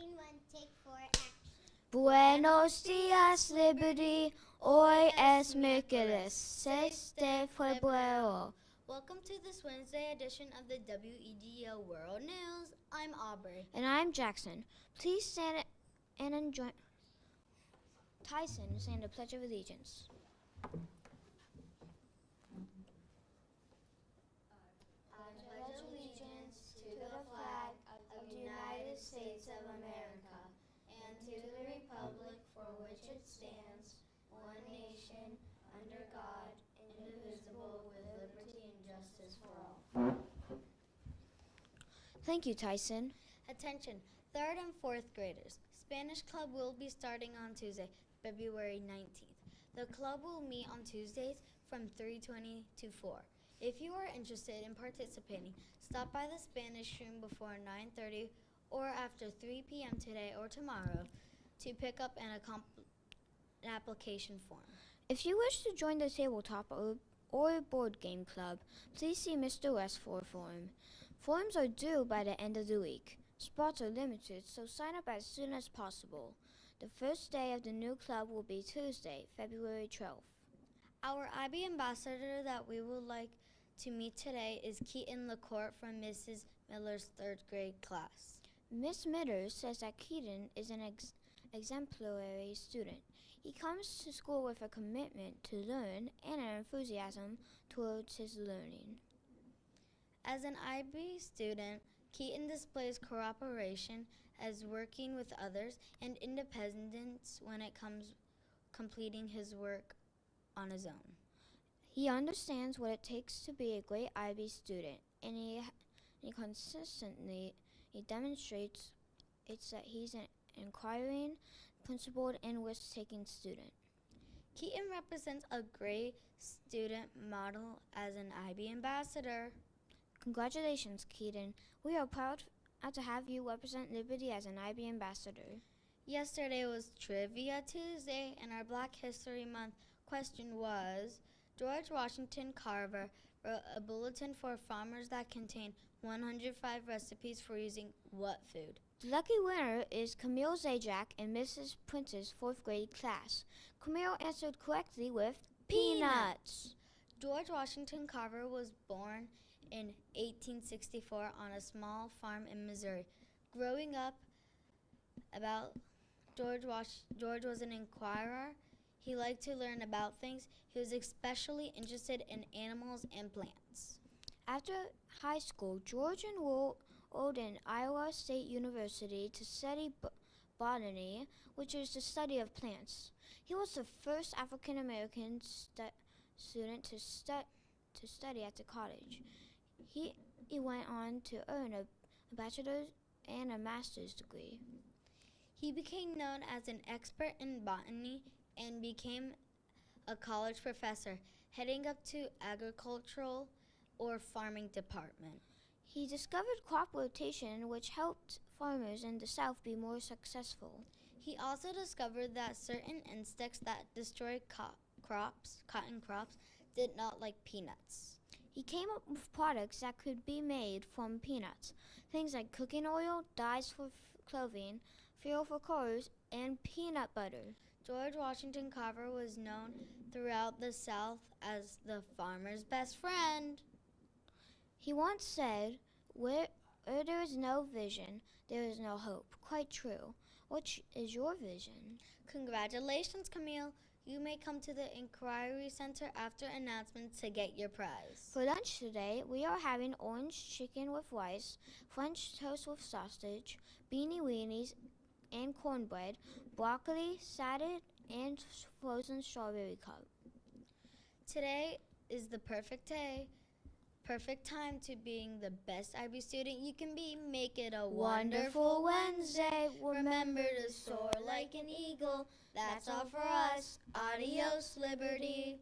scene 1, take 4, action. Buenos dias, Liberty. Hoy es miércoles 6 de febrero. Welcome to this Wednesday edition of the WEGL World News. I'm Aubrey. And I'm Jackson. Please stand and enjoy. Tyson, saying the Pledge of Allegiance. I pledge allegiance to the flag of the United States of America and to the republic for which it stands, one nation, under God, indivisible, with liberty and justice for all. Thank you, Tyson. Attention, 3rd and 4th graders. Spanish Club will be starting on Tuesday, February 19th. The club will meet on Tuesdays from 3:20 to 4. If you are interested in participating, stop by the Spanish room before 9:30 or after 3 p.m. today or tomorrow to pick up an application form. If you wish to join the tabletop or board game club, please see Mr. West for a form. Forms are due by the end of the week. Spots are limited, so sign up as soon as possible. The first day of the new club will be Tuesday, February 12th. Our IB ambassador that we would like to meet today is Keaton LaCourte from Mrs. Miller's 3rd grade class. Miss Mitter says that Keaton is an exemplary student. He comes to school with a commitment to learn and an enthusiasm towards his learning. As an IB student, Keaton displays cooperation as working with others and independence when it comes completing his work on his own. He understands what it takes to be a great IB student, and he consistently demonstrates that he's an inquiring, principled, and risk-taking student. Keaton represents a great student model as an IB ambassador. Congratulations, Keaton. We are proud to have you represent Liberty as an IB ambassador. Yesterday was Trivia Tuesday, and our Black History Month question was, George Washington Carver wrote a bulletin for farmers that contained 105 recipes for using what food? The lucky winner is Camille Zajac in Mrs. Prince's 4th grade class. Camille answered correctly with peanuts. George Washington Carver was born in 1864 on a small farm in Missouri. Growing up, George was an inquirer. He liked to learn about things. He was especially interested in animals and plants. After high school, George enrolled in Iowa State University to study botany, which is the study of plants. He was the first African-American student to study at the college. He went on to earn a bachelor's and a master's degree. He became known as an expert in botany and became a college professor, heading up to agricultural or farming department. He discovered crop rotation, which helped farmers in the South be more successful. He also discovered that certain insects that destroy cotton crops, did not like peanuts. He came up with products that could be made from peanuts, things like cooking oil, dyes for clothing, fuel for cars, and peanut butter. George Washington Carver was known throughout the South as the farmer's best friend. He once said, where there is no vision, there is no hope. Quite true. What is your vision? Congratulations, Camille. You may come to the Inquiry Center after announcement to get your prize. For lunch today, we are having orange chicken with rice, French toast with sausage, beanie weenies and cornbread, broccoli, salad, and frozen strawberry cup. Today is the perfect time to being the best IB student you can be. Make it a wonderful Wednesday. Remember to soar like an eagle. That's all for us. Adios, Liberty.